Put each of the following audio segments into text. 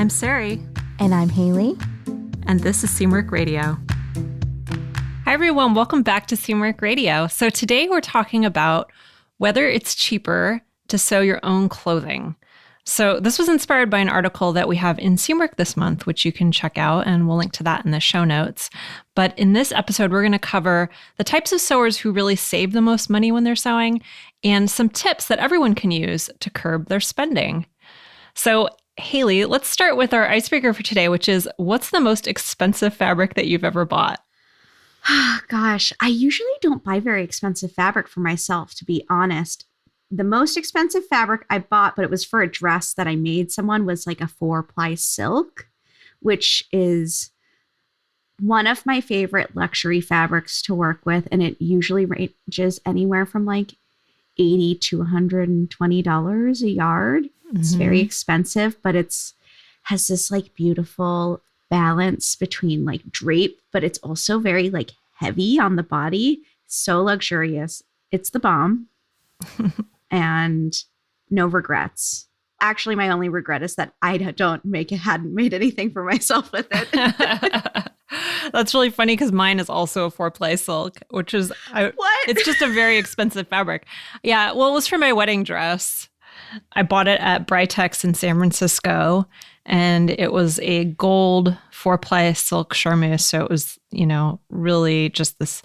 I'm Sarai. And I'm Haley. And this is Seamwork Radio. Hi, everyone. Welcome back to Seamwork Radio. So today we're talking about whether it's cheaper to sew your own clothing. So this was inspired by an article that we have in Seamwork this month, which you can check out, and we'll link to that in the show notes. But in this episode, we're going to cover the types of sewers who really save the most money when they're sewing and some tips that everyone can use to curb their spending. So Haley, let's start with our icebreaker for today, which is, what's the most expensive fabric that you've ever bought? Gosh, I usually don't buy very expensive fabric for myself, to be honest. The most expensive fabric I bought, but it was for a dress that I made someone, was like a 4-ply silk, which is one of my favorite luxury fabrics to work with. And it usually ranges anywhere from like $80 to $120 a yard. It's very expensive, but has this like beautiful balance between like drape, but it's also very like heavy on the body. So luxurious. It's the bomb. And no regrets. Actually, my only regret is that I hadn't made anything for myself with it. That's really funny because mine is also a 4-ply silk, which is what? It's just a very expensive fabric. Yeah, well, it was for my wedding dress. I bought it at Britex in San Francisco, and it was a gold 4-ply silk charmeuse. So it was, really just this.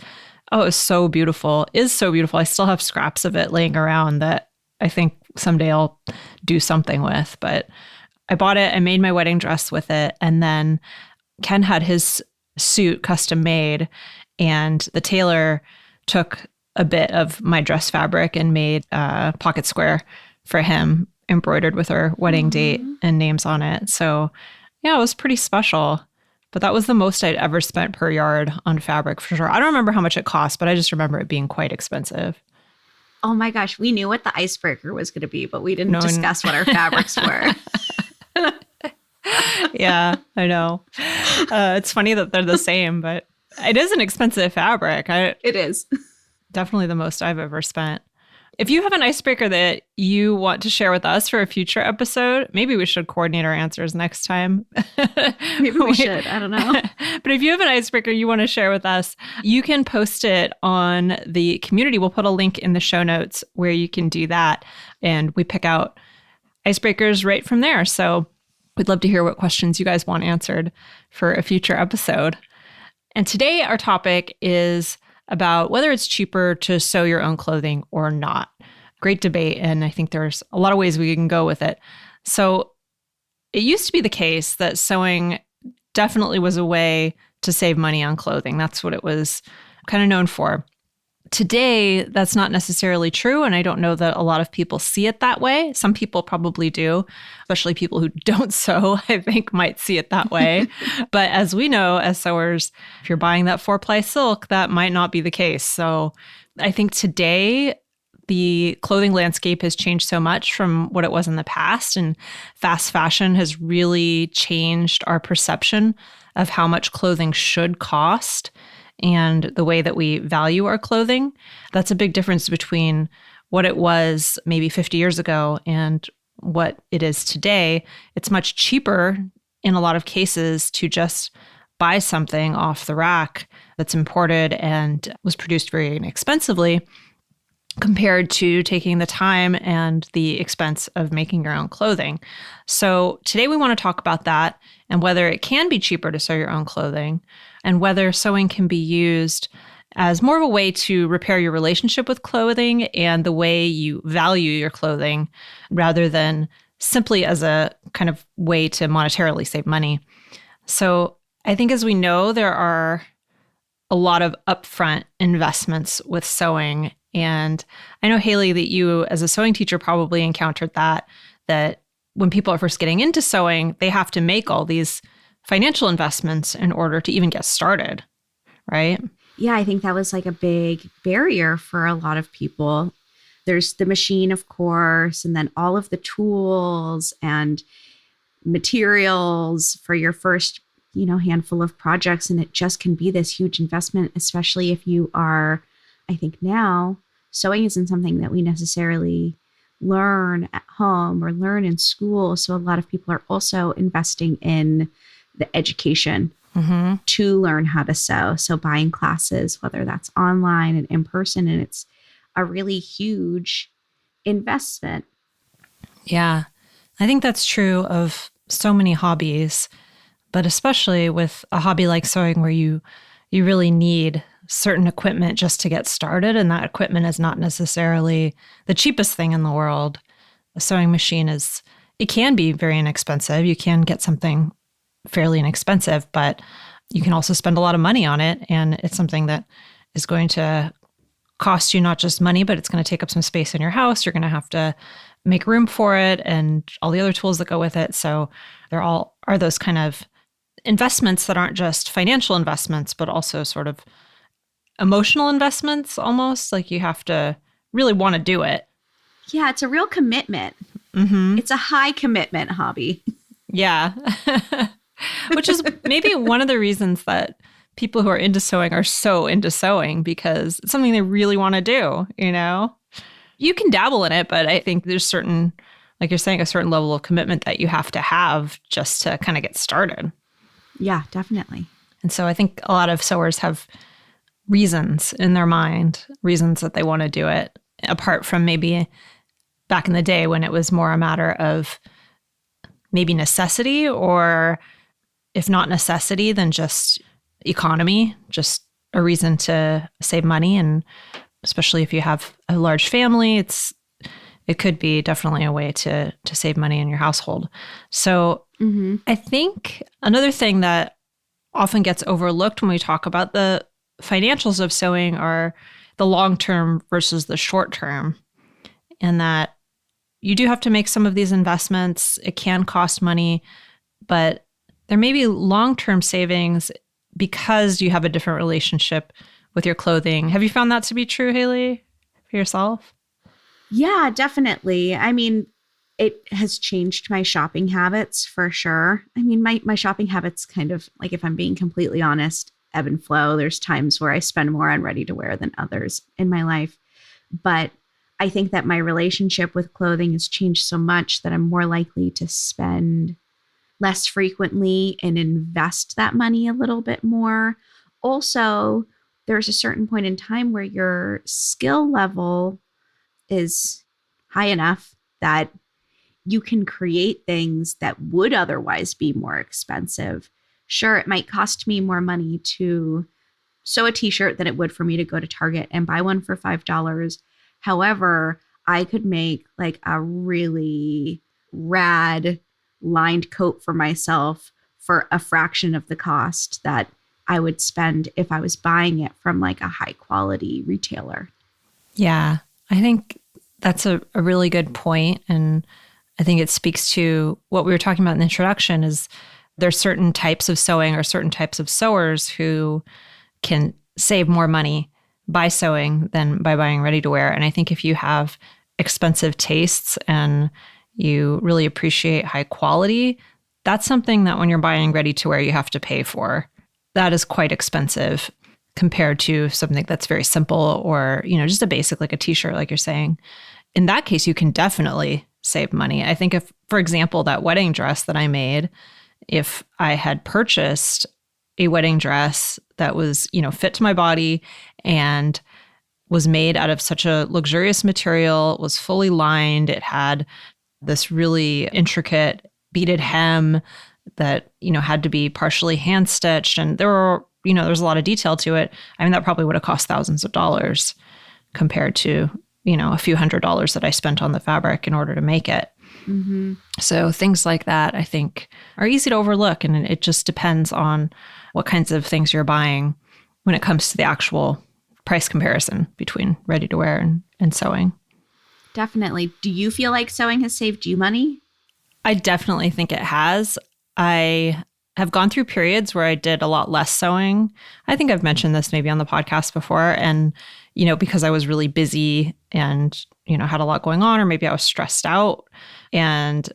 Oh, it was so beautiful. It is so beautiful. I still have scraps of it laying around that I think someday I'll do something with. But I bought it. I made my wedding dress with it. And then Ken had his suit custom made. And the tailor took a bit of my dress fabric and made a pocket square for him, embroidered with our wedding date and names on it. So yeah, it was pretty special. But that was the most I'd ever spent per yard on fabric, for sure. I don't remember how much it cost, but I just remember it being quite expensive. Oh my gosh, we knew what the icebreaker was going to be, but we didn't discuss what our fabrics were. Yeah, I know. It's funny that they're the same, but it is an expensive fabric. It is. Definitely the most I've ever spent. If you have an icebreaker that you want to share with us for a future episode, maybe we should coordinate our answers next time. Maybe we should. I don't know. But if you have an icebreaker you want to share with us, you can post it on the community. We'll put a link in the show notes where you can do that. And we pick out icebreakers right from there. So we'd love to hear what questions you guys want answered for a future episode. And today our topic is about whether it's cheaper to sew your own clothing or not. Great debate, and I think there's a lot of ways we can go with it. So it used to be the case that sewing definitely was a way to save money on clothing. That's what it was kind of known for. Today, that's not necessarily true, and I don't know that a lot of people see it that way. Some people probably do, especially people who don't sew, I think might see it that way. But as we know, as sewers, if you're buying that 4-ply silk, that might not be the case. So I think today, the clothing landscape has changed so much from what it was in the past, and fast fashion has really changed our perception of how much clothing should cost and the way that we value our clothing. That's a big difference between what it was maybe 50 years ago and what it is today. It's much cheaper in a lot of cases to just buy something off the rack that's imported and was produced very inexpensively compared to taking the time and the expense of making your own clothing. So today we want to talk about that and whether it can be cheaper to sew your own clothing and whether sewing can be used as more of a way to repair your relationship with clothing and the way you value your clothing rather than simply as a kind of way to monetarily save money. So I think as we know, there are a lot of upfront investments with sewing. And I know, Haley, that you as a sewing teacher probably encountered that when people are first getting into sewing, they have to make all these financial investments in order to even get started, right? Yeah, I think that was like a big barrier for a lot of people. There's the machine, of course, and then all of the tools and materials for your first, handful of projects. And it just can be this huge investment, especially if you are, I think now, sewing isn't something that we necessarily learn at home or learn in school. So a lot of people are also investing in the education to learn how to sew. So buying classes, whether that's online and in person, and it's a really huge investment. Yeah. I think that's true of so many hobbies, but especially with a hobby like sewing where you really need certain equipment just to get started, and that equipment is not necessarily the cheapest thing in the world. A sewing machine it can be very inexpensive. You can get something fairly inexpensive, but you can also spend a lot of money on it, and it's something that is going to cost you not just money, but it's going to take up some space in your house. You're going to have to make room for it and all the other tools that go with it. So there all are those kind of investments that aren't just financial investments, but also sort of emotional investments almost. Like you have to really want to do it. Yeah, it's a real commitment. It's a high commitment hobby. Yeah. Which is maybe one of the reasons that people who are into sewing are so into sewing, because it's something they really want to do, you know? You can dabble in it, but I think there's certain, like you're saying, a certain level of commitment that you have to have just to kind of get started. Yeah, definitely. And so I think a lot of sewers have reasons in their mind, reasons that they want to do it, apart from maybe back in the day when it was more a matter of maybe necessity, or if not necessity, then just economy, just a reason to save money. And especially if you have a large family, it could be definitely a way to save money in your household. So I think another thing that often gets overlooked when we talk about the financials of sewing are the long-term versus the short-term, and that you do have to make some of these investments. It can cost money, but there may be long-term savings because you have a different relationship with your clothing. Have you found that to be true, Haley, for yourself? Yeah, definitely. I mean, it has changed my shopping habits for sure. I mean, my shopping habits kind of, like, if I'm being completely honest, ebb and flow. There's times where I spend more on ready to wear than others in my life. But I think that my relationship with clothing has changed so much that I'm more likely to spend less frequently and invest that money a little bit more. Also, there's a certain point in time where your skill level is high enough that you can create things that would otherwise be more expensive. Sure, it might cost me more money to sew a t-shirt than it would for me to go to Target and buy one for $5. However, I could make like a really rad lined coat for myself for a fraction of the cost that I would spend if I was buying it from like a high quality retailer. Yeah, I think that's a really good point. And I think it speaks to what we were talking about in the introduction is there's certain types of sewing or certain types of sewers who can save more money by sewing than by buying ready to wear. And I think if you have expensive tastes and you really appreciate high quality, that's something that when you're buying ready to wear, you have to pay for. That is quite expensive compared to something that's very simple or, just a basic like a t-shirt, like you're saying. In that case, you can definitely save money. I think if, for example, that wedding dress that I made, if I had purchased a wedding dress that was, fit to my body and was made out of such a luxurious material, was fully lined, it had this really intricate beaded hem that, had to be partially hand stitched. And there's a lot of detail to it. I mean, that probably would have cost thousands of dollars compared to, a few $100s that I spent on the fabric in order to make it. Mm-hmm. So things like that, I think, are easy to overlook. And it just depends on what kinds of things you're buying when it comes to the actual price comparison between ready to wear and sewing. Definitely. Do you feel like sewing has saved you money? I definitely think it has. I have gone through periods where I did a lot less sewing. I think I've mentioned this maybe on the podcast before. And, because I was really busy and, had a lot going on, or maybe I was stressed out. And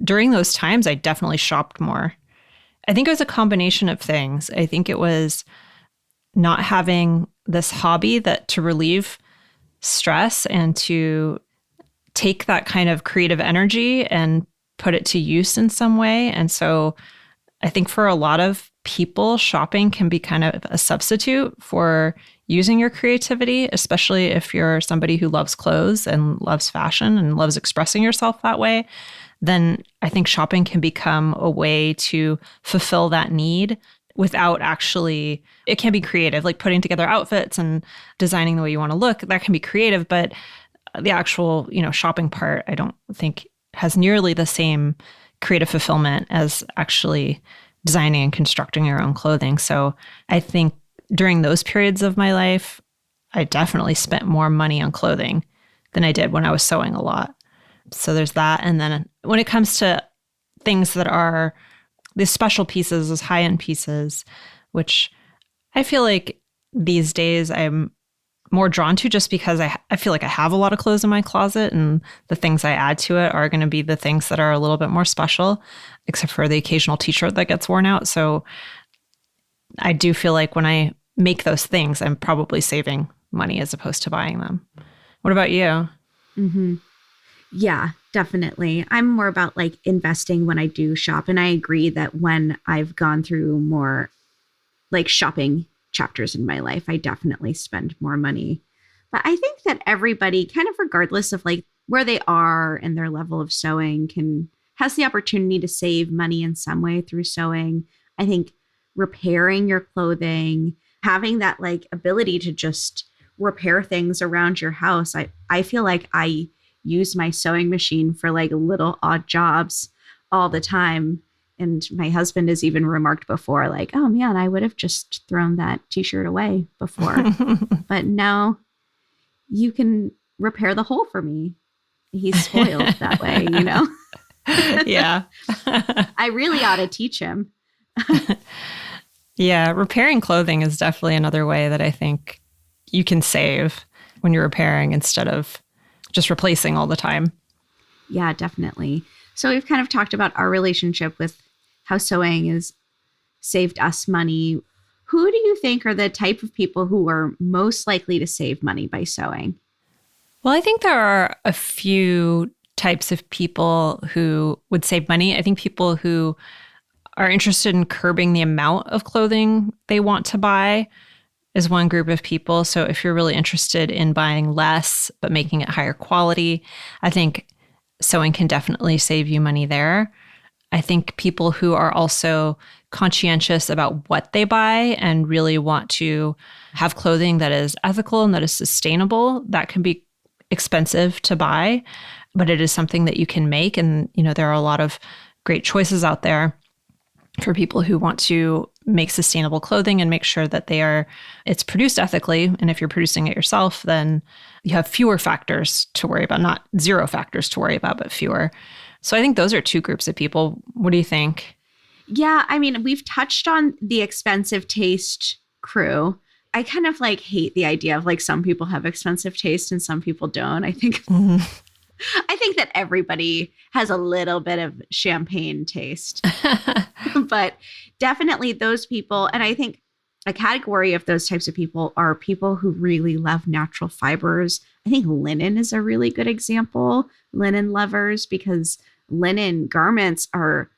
during those times, I definitely shopped more. I think it was a combination of things. I think it was not having this hobby that to relieve stress and to take that kind of creative energy and put it to use in some way. And so I think for a lot of people, shopping can be kind of a substitute for using your creativity, especially if you're somebody who loves clothes and loves fashion and loves expressing yourself that way. Then I think shopping can become a way to fulfill that need without actually, it can be creative, like putting together outfits and designing the way you want to look. That can be creative, but the actual, shopping part, I don't think has nearly the same creative fulfillment as actually designing and constructing your own clothing. So I think during those periods of my life, I definitely spent more money on clothing than I did when I was sewing a lot. So there's that. And then when it comes to things that are these special pieces, those high-end pieces, which I feel like these days I'm more drawn to just because I feel like I have a lot of clothes in my closet, and the things I add to it are going to be the things that are a little bit more special, except for the occasional t-shirt that gets worn out. So I do feel like when I make those things, I'm probably saving money as opposed to buying them. What about you? Mm-hmm. Yeah, definitely. I'm more about like investing when I do shop. And I agree that when I've gone through more like shopping chapters in my life, I definitely spend more money. But I think that everybody, kind of regardless of like where they are and their level of sewing, has the opportunity to save money in some way through sewing. I think repairing your clothing, having that like ability to just repair things around your house. I feel like I use my sewing machine for like little odd jobs all the time. And my husband has even remarked before, like, oh man, I would have just thrown that t-shirt away before. But no, you can repair the hole for me. He's spoiled that way, Yeah. I really ought to teach him. Yeah, repairing clothing is definitely another way that I think you can save when you're repairing instead of just replacing all the time. Yeah, definitely. So we've kind of talked about our relationship with how sewing has saved us money. Who do you think are the type of people who are most likely to save money by sewing? Well, I think there are a few types of people who would save money. I think people who are interested in curbing the amount of clothing they want to buy is one group of people. So if you're really interested in buying less, but making it higher quality, I think sewing can definitely save you money there. I think people who are also conscientious about what they buy and really want to have clothing that is ethical and that is sustainable, that can be expensive to buy, but it is something that you can make. And, there are a lot of great choices out there for people who want to make sustainable clothing and make sure that it's produced ethically. And if you're producing it yourself, then you have fewer factors to worry about, not zero factors to worry about, but fewer. So I think those are two groups of people. What do you think? Yeah, I mean, we've touched on the expensive taste crew. I kind of like hate the idea of like some people have expensive taste and some people don't. I think I think that everybody has a little bit of champagne taste, but definitely those people. And I think a category of those types of people are people who really love natural fibers. I think linen is a really good example, linen lovers, because linen garments are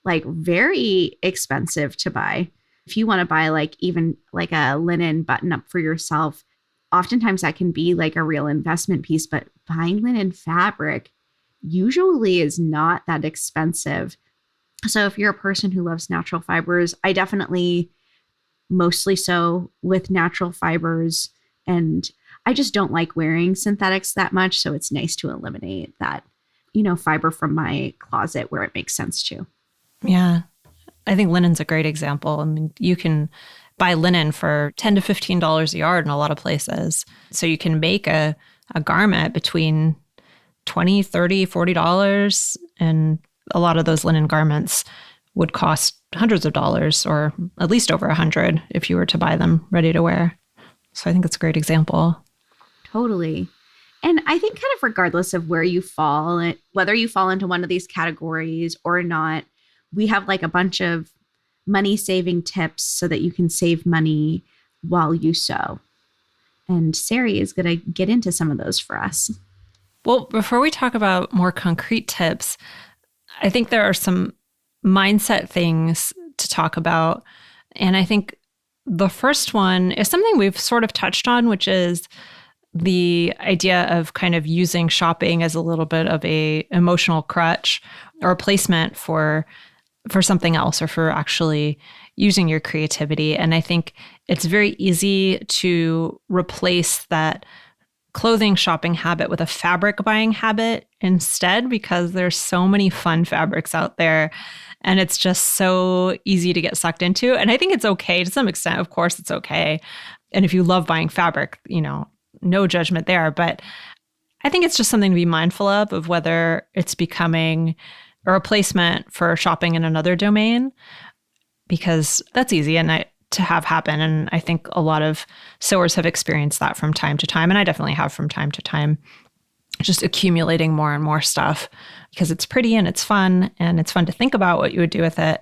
like very expensive to buy. If you want to buy like even like a linen button up for yourself, oftentimes that can be like a real investment piece, but buying linen fabric usually is not that expensive. So if you're a person who loves natural fibers, I definitely mostly sew with natural fibers, and I just don't like wearing synthetics that much. So it's nice to eliminate that, fiber from my closet where it makes sense to. Yeah. I think linen's a great example. I mean, you can buy linen for $10 to $15 a yard in a lot of places. So you can make a garment between $20, $30, $40. And a lot of those linen garments would cost hundreds of dollars, or at least over $100 if you were to buy them ready to wear. So I think it's a great example. Totally. And I think kind of regardless of where you fall, whether you fall into one of these categories or not, we have like a bunch of money saving tips so that you can save money while you sew. And Sarai is going to get into some of those for us. Well, before we talk about more concrete tips, I think there are some mindset things to talk about. And I think the first one is something we've sort of touched on, which is the idea of kind of using shopping as a little bit of a emotional crutch or a placement for something else or for actually using your creativity. And I think it's very easy to replace that clothing shopping habit with a fabric buying habit instead, because there's so many fun fabrics out there and it's just so easy to get sucked into. And I think it's okay to some extent. Of course, it's okay. And if you love buying fabric, no judgment there. But I think it's just something to be mindful of whether it's becoming a replacement for shopping in another domain, because that's easy to have happen. And I think a lot of sewers have experienced that from time to time. And I definitely have from time to time, just accumulating more and more stuff because it's pretty and it's fun to think about what you would do with it,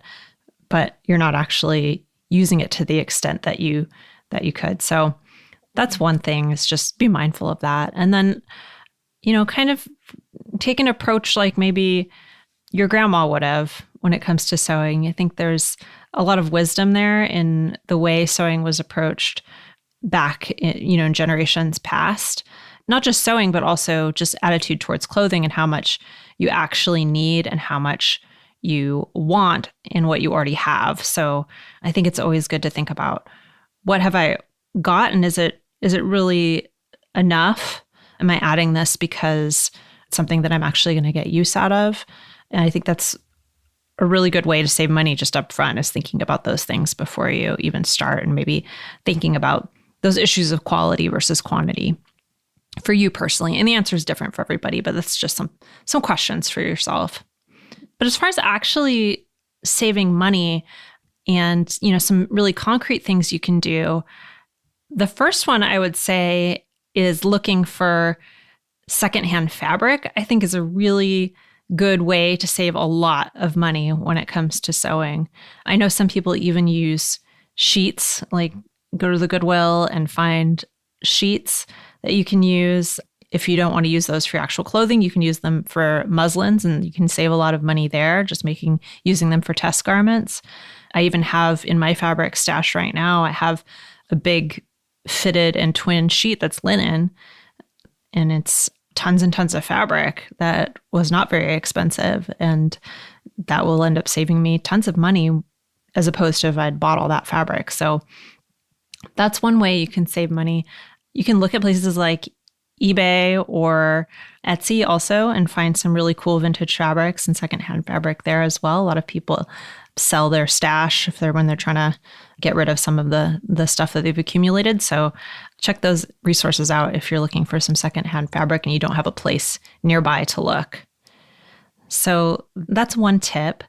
but you're not actually using it to the extent that you could. So that's one thing, is just be mindful of that. And then, kind of take an approach like maybe your grandma would have when it comes to sewing. I think there's a lot of wisdom there in the way sewing was approached back in generations past. Not just sewing, but also just attitude towards clothing and how much you actually need and how much you want in what you already have. So I think it's always good to think about, what have I got, and is it really enough? Am I adding this because it's something that I'm actually going to get use out of? And I think that's a really good way to save money just up front, is thinking about those things before you even start, and maybe thinking about those issues of quality versus quantity for you personally. And the answer is different for everybody, but that's just some questions for yourself. But as far as actually saving money and, some really concrete things you can do, the first one I would say is looking for secondhand fabric. I think is a really good way to save a lot of money when it comes to sewing. I know some people even use sheets, like go to the Goodwill and find sheets that you can use. If you don't want to use those for your actual clothing, you can use them for muslins, and you can save a lot of money there, just using them for test garments. I even have in my fabric stash right now, I have a big fitted and twin sheet that's linen, and it's tons and tons of fabric that was not very expensive, and that will end up saving me tons of money as opposed to if I'd bought all that fabric. So that's one way you can save money. You can look at places like eBay or Etsy also and find some really cool vintage fabrics and secondhand fabric there as well. A lot of people sell their stash when they're trying to get rid of some of the stuff that they've accumulated. So check those resources out if you're looking for some secondhand fabric and you don't have a place nearby to look. So that's one tip.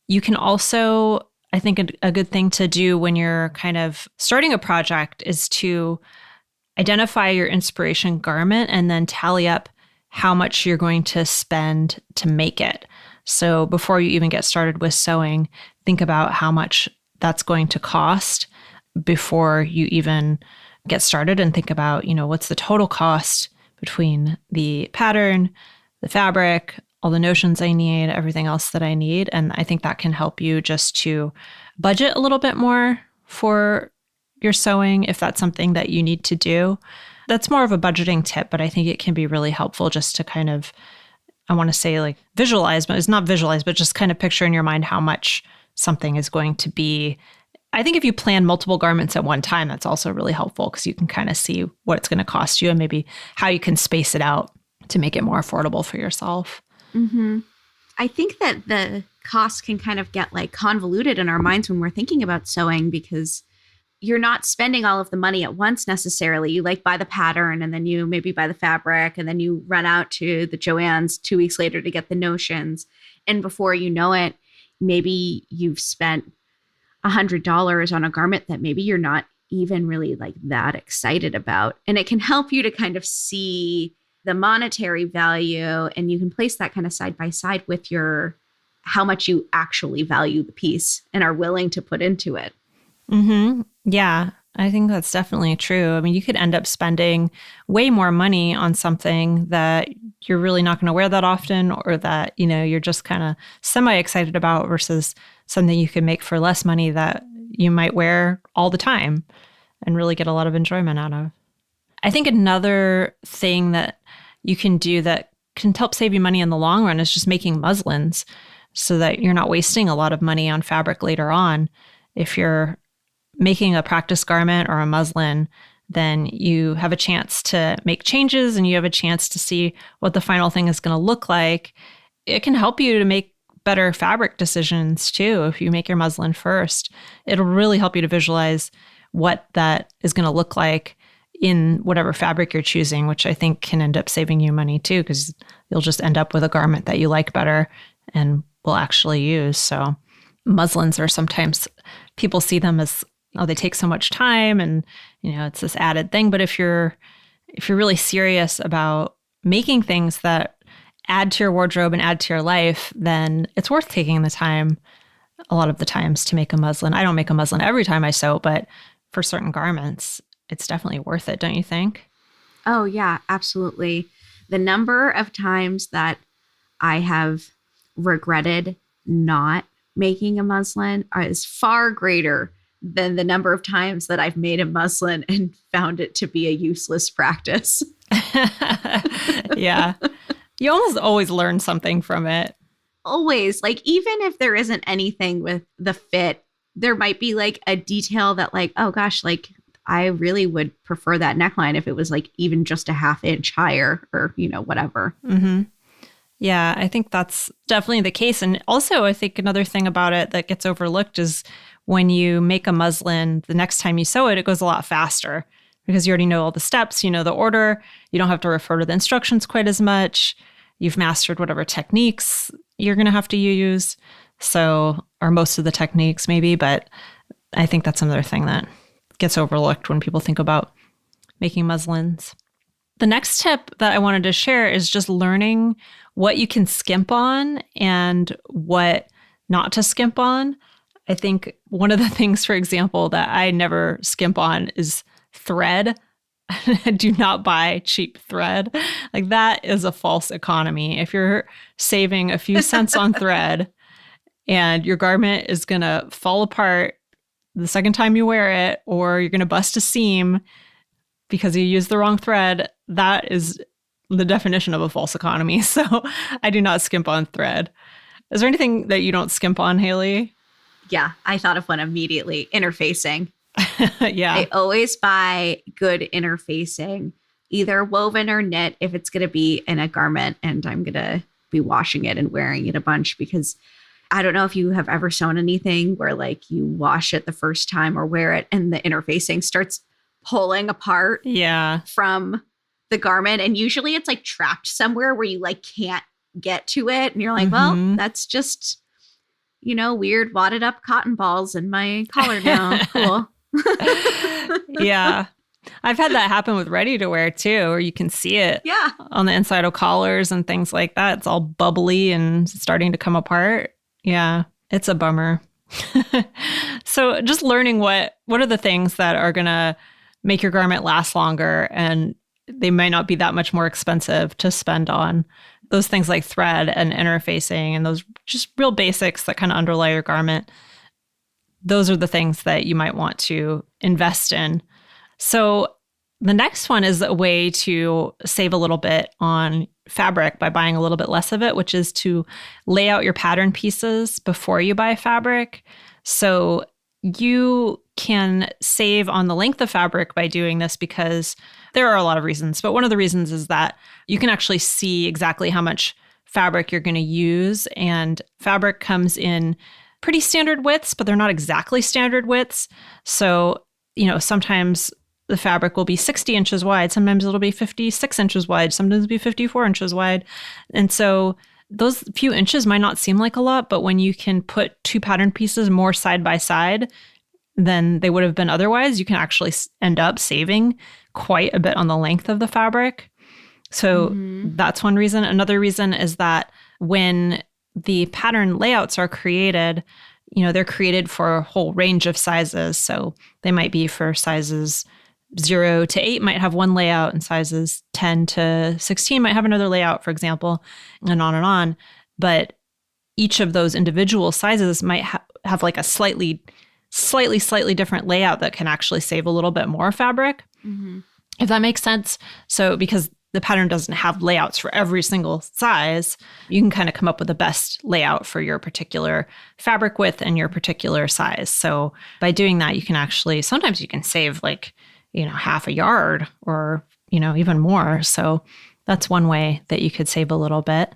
You can also, I think a good thing to do when you're kind of starting a project is to identify your inspiration garment and then tally up how much you're going to spend to make it. So before you even get started with sewing, think about how much that's going to cost before you even get started, and think about, what's the total cost between the pattern, the fabric, all the notions I need, everything else that I need. And I think that can help you just to budget a little bit more for your sewing if that's something that you need to do. That's more of a budgeting tip, but I think it can be really helpful just to kind of, I want to say like visualize, but it's not visualize, but just kind of picture in your mind how much something is going to be. I think if you plan multiple garments at one time, that's also really helpful because you can kind of see what it's going to cost you and maybe how you can space it out to make it more affordable for yourself. Mm-hmm. I think that the costs can kind of get like convoluted in our minds when we're thinking about sewing, because you're not spending all of the money at once necessarily. You like buy the pattern and then you maybe buy the fabric and then you run out to the Joann's 2 weeks later to get the notions. And before you know it, maybe you've spent $100 on a garment that maybe you're not even really like that excited about. And it can help you to kind of see the monetary value, and you can place that kind of side by side with how much you actually value the piece and are willing to put into it. Mm-hmm. Yeah. I think that's definitely true. I mean, you could end up spending way more money on something that you're really not going to wear that often, or that, you're just kind of semi-excited about, versus something you can make for less money that you might wear all the time and really get a lot of enjoyment out of. I think another thing that you can do that can help save you money in the long run is just making muslins, so that you're not wasting a lot of money on fabric later on. If you're making a practice garment or a muslin, then you have a chance to make changes and you have a chance to see what the final thing is going to look like. It can help you to make better fabric decisions too. If you make your muslin first, it'll really help you to visualize what that is going to look like in whatever fabric you're choosing, which I think can end up saving you money too, because you'll just end up with a garment that you like better and will actually use. So muslins are sometimes, people see them as, oh, they take so much time and, it's this added thing. But if you're really serious about making things that add to your wardrobe and add to your life, then it's worth taking the time a lot of the times to make a muslin. I don't make a muslin every time I sew, but for certain garments, it's definitely worth it, don't you think? Oh, yeah, absolutely. The number of times that I have regretted not making a muslin is far greater than the number of times that I've made a muslin and found it to be a useless practice. Yeah. You almost always learn something from it. Always. Like, even if there isn't anything with the fit, there might be like a detail that like, oh gosh, like I really would prefer that neckline if it was like even just a ½ inch higher, or, whatever. Mm-hmm. Yeah, I think that's definitely the case. And also, I think another thing about it that gets overlooked is when you make a muslin, the next time you sew it, it goes a lot faster because you already know all the steps, you know the order. You don't have to refer to the instructions quite as much. You've mastered whatever techniques you're going to have to use. So, or most of the techniques maybe, but I think that's another thing that gets overlooked when people think about making muslins. The next tip that I wanted to share is just learning what you can skimp on and what not to skimp on. I think one of the things, for example, that I never skimp on is thread. Do not buy cheap thread. Like, that is a false economy. If you're saving a few cents on thread and your garment is going to fall apart the second time you wear it, or you're going to bust a seam because you used the wrong thread, that is the definition of a false economy. So I do not skimp on thread. Is there anything that you don't skimp on, Haley? Yeah, I thought of one immediately. Interfacing. Yeah. I always buy good interfacing, either woven or knit, if it's going to be in a garment and I'm going to be washing it and wearing it a bunch, because I don't know if you have ever sewn anything where like you wash it the first time or wear it and the interfacing starts pulling apart from the garment. And usually it's like trapped somewhere where you like can't get to it. And you're like, well, that's just, weird wadded up cotton balls in my collar now. Cool. Yeah. I've had that happen with ready to wear too, where you can see it on the inside of collars and things like that. It's all bubbly and starting to come apart. Yeah, it's a bummer. So just learning what are the things that are going to make your garment last longer, and they might not be that much more expensive to spend on. Those things like thread and interfacing and those just real basics that kind of underlay your garment. Those are the things that you might want to invest in. So the next one is a way to save a little bit on fabric by buying a little bit less of it, which is to lay out your pattern pieces before you buy fabric. So you can save on the length of fabric by doing this, because there are a lot of reasons. But one of the reasons is that you can actually see exactly how much fabric you're going to use. And fabric comes in pretty standard widths, but they're not exactly standard widths. So, sometimes the fabric will be 60 inches wide. Sometimes it'll be 56 inches wide. Sometimes it'll be 54 inches wide. And so those few inches might not seem like a lot, but when you can put two pattern pieces more side by side than they would have been otherwise, you can actually end up saving quite a bit on the length of the fabric. So that's one reason. Another reason is that when the pattern layouts are created, they're created for a whole range of sizes. So they might be for sizes 0 to 8 might have one layout, and sizes 10 to 16 might have another layout, for example, and on and on. But each of those individual sizes might have like a slightly different layout that can actually save a little bit more fabric, if that makes sense. So because the pattern doesn't have layouts for every single size, you can kind of come up with the best layout for your particular fabric width and your particular size. So by doing that, you can actually, sometimes you can save like, half a yard or, even more. So that's one way that you could save a little bit.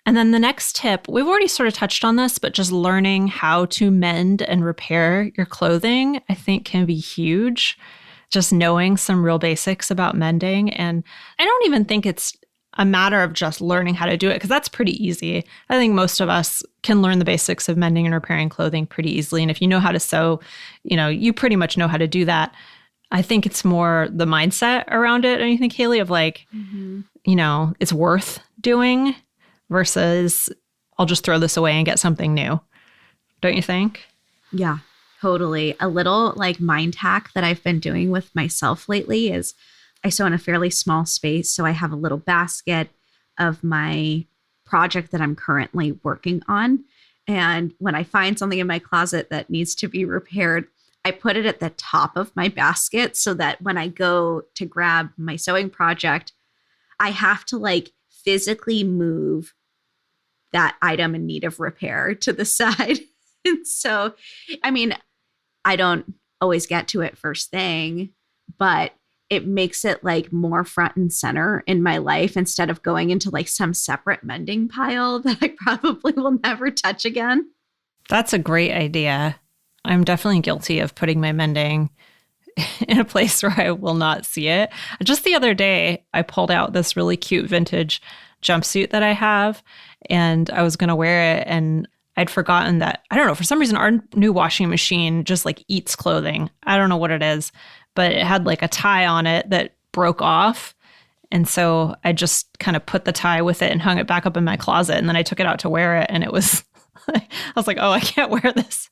And then the next tip, we've already sort of touched on this, but just learning how to mend and repair your clothing, I think can be huge. Just knowing some real basics about mending. And I don't even think it's a matter of just learning how to do it, because that's pretty easy. I think most of us can learn the basics of mending and repairing clothing pretty easily. And if you know how to sew, you pretty much know how to do that. I think it's more the mindset around it. And you think, Haley, of like, it's worth doing versus I'll just throw this away and get something new. Don't you think? Yeah, totally. A little like mind hack that I've been doing with myself lately is I sew in a fairly small space. So I have a little basket of my project that I'm currently working on. And when I find something in my closet that needs to be repaired, I put it at the top of my basket so that when I go to grab my sewing project, I have to like physically move that item in need of repair to the side. And so, I mean, I don't always get to it first thing, but it makes it like more front and center in my life instead of going into like some separate mending pile that I probably will never touch again. That's a great idea. I'm definitely guilty of putting my mending in a place where I will not see it. Just the other day, I pulled out this really cute vintage jumpsuit that I have, and I was going to wear it, and I'd forgotten that, I don't know, for some reason, our new washing machine just like eats clothing. I don't know what it is, but it had like a tie on it that broke off. And so I just kind of put the tie with it and hung it back up in my closet. And then I took it out to wear it, and it was, I was like, oh, I can't wear this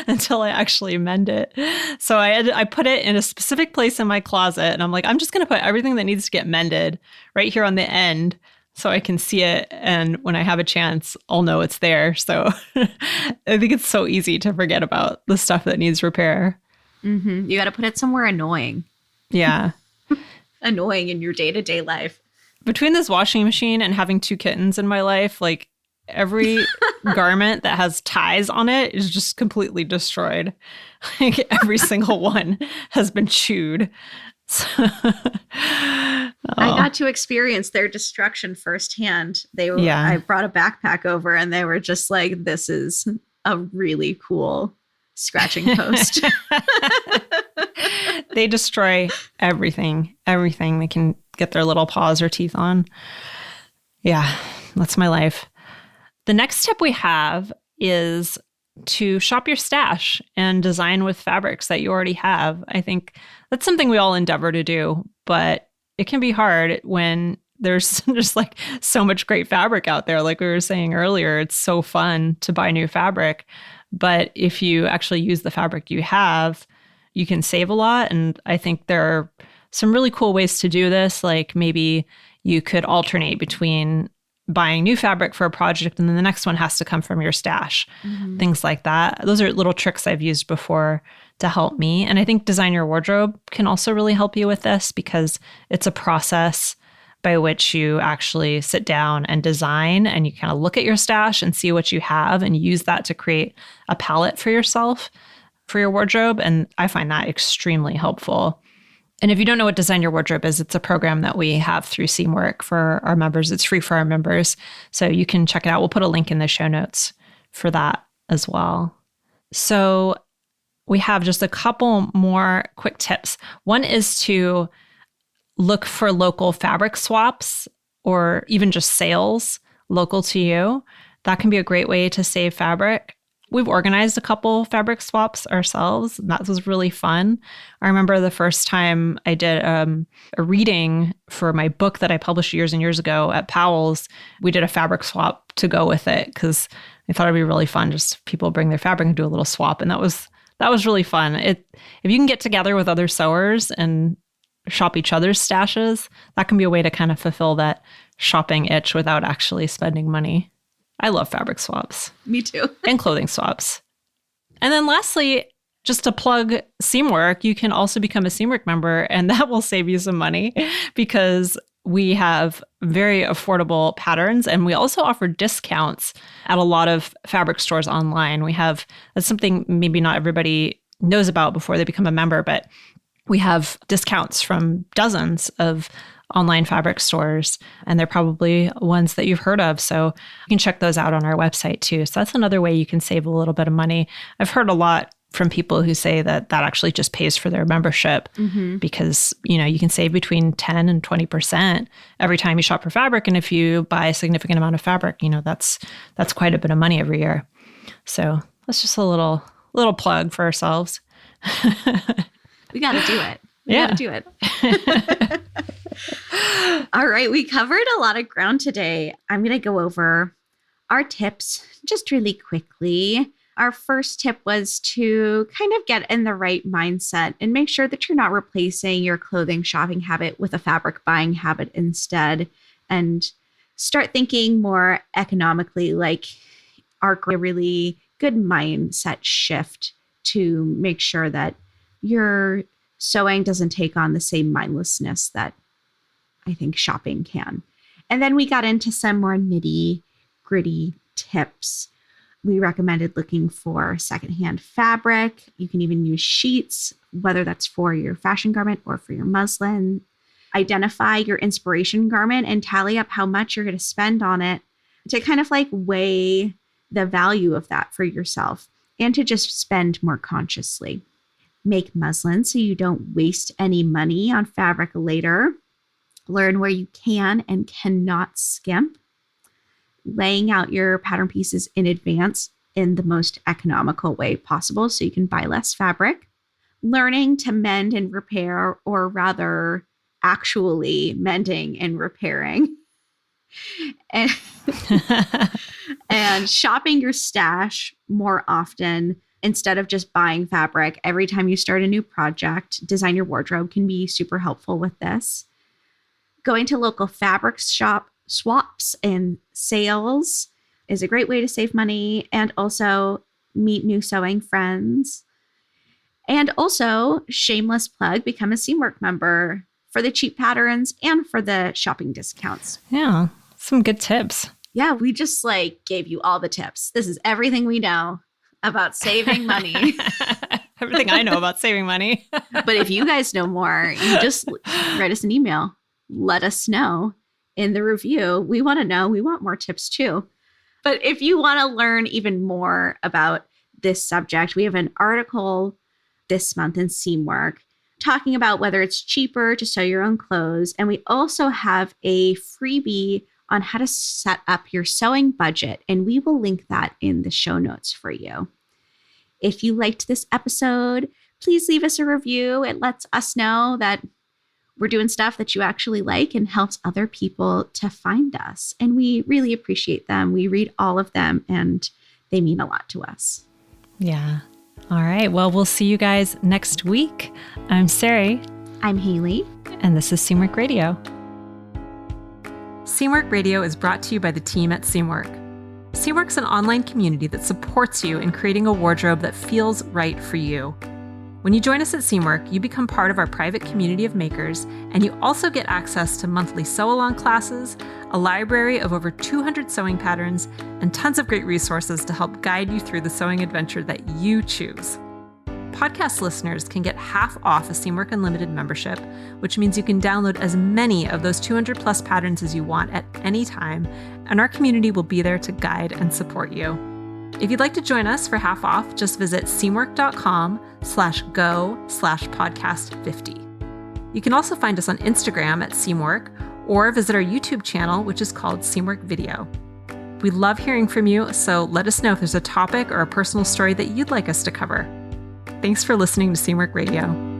until I actually mend it. So I put it in a specific place in my closet, and I'm like, I'm just going to put everything that needs to get mended right here on the end so I can see it. And when I have a chance, I'll know it's there. So I think it's so easy to forget about the stuff that needs repair. Mm-hmm. You got to put it somewhere annoying. Yeah. Annoying in your day-to-day life. Between this washing machine and having 2 kittens in my life, like every garment that has ties on it is just completely destroyed. Like every single one has been chewed. So, I got to experience their destruction firsthand. I brought a backpack over, and they were just like, this is a really cool scratching post. They destroy everything they can get their little paws or teeth on. Yeah, that's my life. The next tip we have is to shop your stash and design with fabrics that you already have. I think that's something we all endeavor to do, but it can be hard when there's just like so much great fabric out there. Like we were saying earlier, it's so fun to buy new fabric. But if you actually use the fabric you have, you can save a lot. And I think there are some really cool ways to do this. Like maybe you could alternate between buying new fabric for a project and then the next one has to come from your stash. Mm-hmm. Things like that. Those are little tricks I've used before to help me. And I think Design Your Wardrobe can also really help you with this because it's a process by which you actually sit down and design, and you kind of look at your stash and see what you have and use that to create a palette for yourself, for your wardrobe. And I find that extremely helpful. And if you don't know what Design Your Wardrobe is, it's a program that we have through Seamwork for our members. It's free for our members. So you can check it out. We'll put a link in the show notes for that as well. So we have just a couple more quick tips. One is to look for local fabric swaps or even just sales local to you. That can be a great way to save fabric. We've organized a couple fabric swaps ourselves. And that was really fun. I remember the first time I did a reading for my book that I published years and years ago at Powell's. We did a fabric swap to go with it because I thought it'd be really fun. Just people bring their fabric and do a little swap. And that was really fun. If you can get together with other sewers and shop each other's stashes, that can be a way to kind of fulfill that shopping itch without actually spending money. I love fabric swaps. Me too. And clothing swaps. And then lastly, just to plug Seamwork, you can also become a Seamwork member, and that will save you some money because we have very affordable patterns, and we also offer discounts at a lot of fabric stores online. That's something maybe not everybody knows about before they become a member, but we have discounts from dozens of online fabric stores, and they're probably ones that you've heard of. So you can check those out on our website too. So that's another way you can save a little bit of money. I've heard a lot from people who say that actually just pays for their membership because, you can save between 10 and 20% every time you shop for fabric. And if you buy a significant amount of fabric, that's quite a bit of money every year. So that's just a little plug for ourselves. We got to do it. We Yeah. got to do it. All right. We covered a lot of ground today. I'm going to go over our tips just really quickly. Our first tip was to kind of get in the right mindset and make sure that you're not replacing your clothing shopping habit with a fabric buying habit instead, and start thinking more economically, like a really good mindset shift to make sure that your sewing doesn't take on the same mindlessness that I think shopping can. And then we got into some more nitty-gritty tips. We recommended looking for secondhand fabric. You can even use sheets, whether that's for your fashion garment or for your muslin. Identify your inspiration garment and tally up how much you're going to spend on it to kind of like weigh the value of that for yourself and to just spend more consciously. Make muslin so you don't waste any money on fabric later. Learn where you can and cannot skimp. Laying out your pattern pieces in advance in the most economical way possible so you can buy less fabric. Learning to mend and repair, or rather actually mending and repairing. And, and shopping your stash more often instead of just buying fabric every time you start a new project. Design Your Wardrobe can be super helpful with this. Going to local fabric shop swaps and sales is a great way to save money and also meet new sewing friends. And also, shameless plug, become a Seamwork member for the cheap patterns and for the shopping discounts. Yeah, some good tips. Yeah, we just gave you all the tips. This is everything we know about saving money. Everything I know about saving money. But if you guys know more, you just write us an email. Let us know in the review. We want to know. We want more tips too. But if you want to learn even more about this subject, we have an article this month in Seamwork talking about whether it's cheaper to sew your own clothes. And we also have a freebie on how to set up your sewing budget. And we will link that in the show notes for you. If you liked this episode, please leave us a review. It lets us know that we're doing stuff that you actually like and helps other people to find us. And we really appreciate them. We read all of them and they mean a lot to us. Yeah. All right. Well, we'll see you guys next week. I'm Sarai. I'm Haley. And this is Seamwork Radio. Seamwork Radio is brought to you by the team at Seamwork. Seamwork's an online community that supports you in creating a wardrobe that feels right for you. When you join us at Seamwork, you become part of our private community of makers, and you also get access to monthly sew-along classes, a library of over 200 sewing patterns, and tons of great resources to help guide you through the sewing adventure that you choose. Podcast listeners can get half off a Seamwork Unlimited membership, which means you can download as many of those 200 plus patterns as you want at any time, and our community will be there to guide and support you. If you'd like to join us for half off, just visit seamwork.com/go/podcast50. You can also find us on Instagram at Seamwork or visit our YouTube channel, which is called Seamwork Video. We love hearing from you, so let us know if there's a topic or a personal story that you'd like us to cover. Thanks for listening to Seamwork Radio.